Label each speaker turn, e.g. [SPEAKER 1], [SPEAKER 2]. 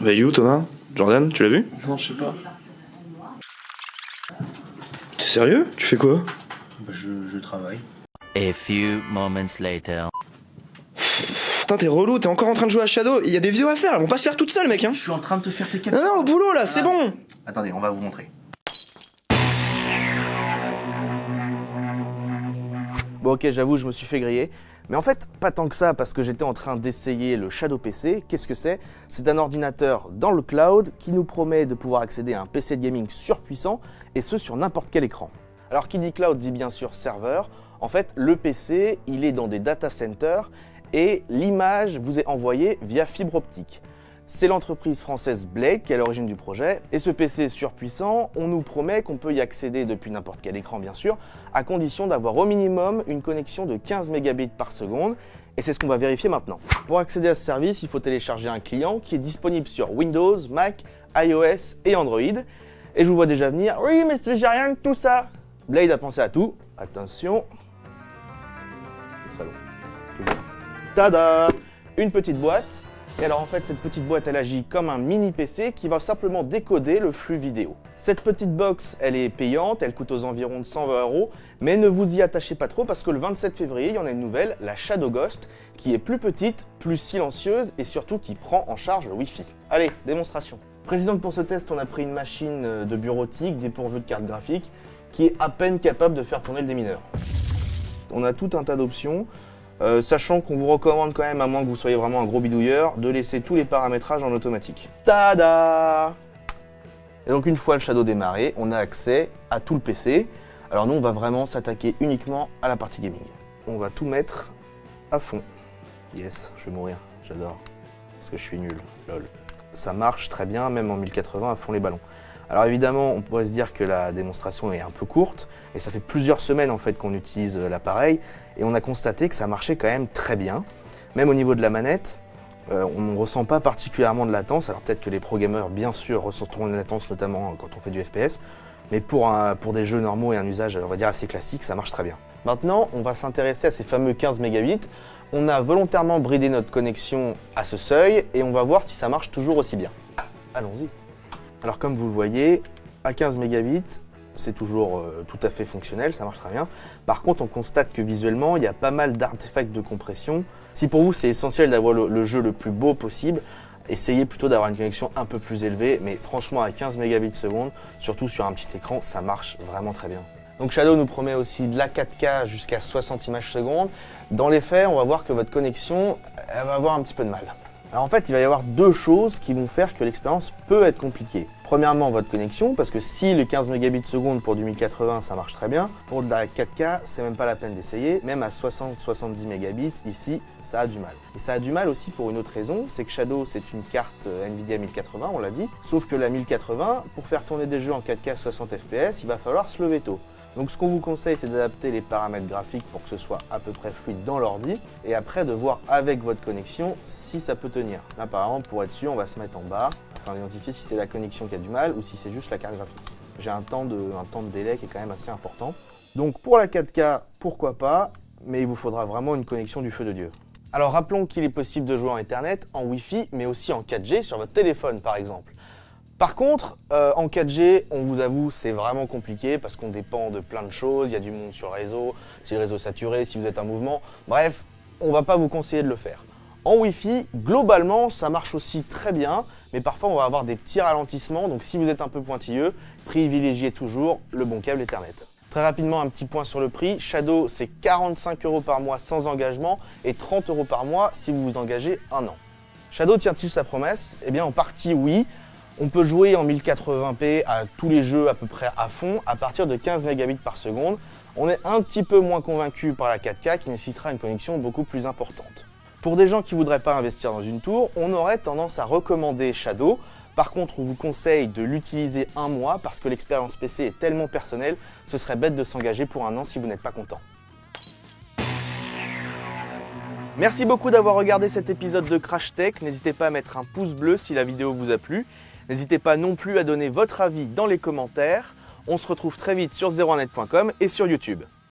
[SPEAKER 1] Bah il est où Thomas? Jordan, tu l'as vu?
[SPEAKER 2] Non, je sais pas.
[SPEAKER 1] T'es sérieux? Tu fais quoi?
[SPEAKER 2] Bah, je travaille.
[SPEAKER 3] A few moments later.
[SPEAKER 1] Putain t'es relou, t'es encore en train de jouer à Shadow, il y a des vidéos à faire, elles vont pas se faire toutes seules mec hein.
[SPEAKER 2] Je suis en train de te faire tes captures.
[SPEAKER 1] Non, au boulot là, c'est bon.
[SPEAKER 2] Attendez, on va vous montrer. Bon ok, j'avoue, je me suis fait griller. Mais en fait, pas tant que ça, parce que j'étais en train d'essayer le Shadow PC. Qu'est-ce que c'est? C'est un ordinateur dans le cloud qui nous promet de pouvoir accéder à un PC de gaming surpuissant, et ce sur n'importe quel écran. Alors qui dit cloud dit bien sûr serveur. En fait, le PC, il est dans des data centers et l'image vous est envoyée via fibre optique. C'est l'entreprise française Blade qui est à l'origine du projet, et ce PC surpuissant, on nous promet qu'on peut y accéder depuis n'importe quel écran bien sûr, à condition d'avoir au minimum une connexion de 15 mégabits par seconde, et c'est ce qu'on va vérifier maintenant. Pour accéder à ce service, il faut télécharger un client qui est disponible sur Windows, Mac, iOS et Android, et je vous vois déjà venir, oui mais j'ai rien de tout ça. Blade a pensé à tout, attention, c'est très long. Tada! Une petite boîte. Et alors en fait cette petite boîte elle agit comme un mini PC qui va simplement décoder le flux vidéo. Cette petite box elle est payante, elle coûte aux environs de 120 €, mais ne vous y attachez pas trop parce que le 27 février il y en a une nouvelle, la Shadow Ghost, qui est plus petite, plus silencieuse et surtout qui prend en charge le Wi-Fi. Allez, démonstration. Précisons que pour ce test on a pris une machine de bureautique dépourvue de carte graphique qui est à peine capable de faire tourner le démineur. On a tout un tas d'options. Sachant qu'on vous recommande quand même, à moins que vous soyez vraiment un gros bidouilleur, de laisser tous les paramétrages en automatique. Tada! Et donc une fois le Shadow démarré, on a accès à tout le PC. Alors nous on va vraiment s'attaquer uniquement à la partie gaming. On va tout mettre à fond. Yes, je vais mourir, j'adore. Parce que je suis nul, lol. Ça marche très bien, même en 1080 à fond les ballons. Alors évidemment, on pourrait se dire que la démonstration est un peu courte, et ça fait plusieurs semaines en fait qu'on utilise l'appareil, et on a constaté que ça marchait quand même très bien. Même au niveau de la manette, on ne ressent pas particulièrement de latence. Alors peut-être que les pro gamers, bien sûr, ressentiront une latence, notamment quand on fait du FPS, mais pour des jeux normaux et un usage, on va dire, assez classique, ça marche très bien. Maintenant, on va s'intéresser à ces fameux 15 mégabits. On a volontairement bridé notre connexion à ce seuil, et on va voir si ça marche toujours aussi bien. Allons-y. Alors comme vous le voyez, à 15 mégabits, c'est toujours tout à fait fonctionnel, ça marche très bien. Par contre, on constate que visuellement, il y a pas mal d'artefacts de compression. Si pour vous, c'est essentiel d'avoir le jeu le plus beau possible, essayez plutôt d'avoir une connexion un peu plus élevée. Mais franchement, à 15 mégabits seconde, surtout sur un petit écran, ça marche vraiment très bien. Donc Shadow nous promet aussi de la 4K jusqu'à 60 images secondes. Dans les faits, on va voir que votre connexion, elle va avoir un petit peu de mal. Alors en fait, il va y avoir deux choses qui vont faire que l'expérience peut être compliquée. Premièrement, votre connexion, parce que si le 15 mégabits seconde pour du 1080, ça marche très bien. Pour de la 4K, c'est même pas la peine d'essayer. Même à 60-70 mégabits, ici, ça a du mal. Et ça a du mal aussi pour une autre raison, c'est que Shadow, c'est une carte Nvidia 1080, on l'a dit. Sauf que la 1080, pour faire tourner des jeux en 4K 60 fps, il va falloir se lever tôt. Donc ce qu'on vous conseille, c'est d'adapter les paramètres graphiques pour que ce soit à peu près fluide dans l'ordi, et après de voir avec votre connexion si ça peut tenir. Là par exemple, pour être sûr, on va se mettre en bas, afin d'identifier si c'est la connexion qui a du mal ou si c'est juste la carte graphique. J'ai un temps de délai qui est quand même assez important. Donc pour la 4K, pourquoi pas, mais il vous faudra vraiment une connexion du feu de Dieu. Alors rappelons qu'il est possible de jouer en Ethernet, en Wi-Fi, mais aussi en 4G sur votre téléphone par exemple. Par contre, en 4G, on vous avoue, c'est vraiment compliqué parce qu'on dépend de plein de choses. Il y a du monde sur le réseau, si le réseau est saturé, si vous êtes en mouvement. Bref, on ne va pas vous conseiller de le faire. En Wi-Fi, globalement, ça marche aussi très bien, mais parfois on va avoir des petits ralentissements. Donc si vous êtes un peu pointilleux, privilégiez toujours le bon câble Ethernet. Très rapidement, un petit point sur le prix. Shadow, c'est 45 € par mois sans engagement et 30 € par mois si vous vous engagez un an. Shadow tient-il sa promesse? Eh bien, en partie, oui. On peut jouer en 1080p à tous les jeux à peu près à fond à partir de 15 mégabits par seconde. On est un petit peu moins convaincu par la 4K qui nécessitera une connexion beaucoup plus importante. Pour des gens qui ne voudraient pas investir dans une tour, on aurait tendance à recommander Shadow. Par contre, on vous conseille de l'utiliser un mois parce que l'expérience PC est tellement personnelle, ce serait bête de s'engager pour un an si vous n'êtes pas content. Merci beaucoup d'avoir regardé cet épisode de Crash Tech. N'hésitez pas à mettre un pouce bleu si la vidéo vous a plu. N'hésitez pas non plus à donner votre avis dans les commentaires. On se retrouve très vite sur 01net.com et sur YouTube.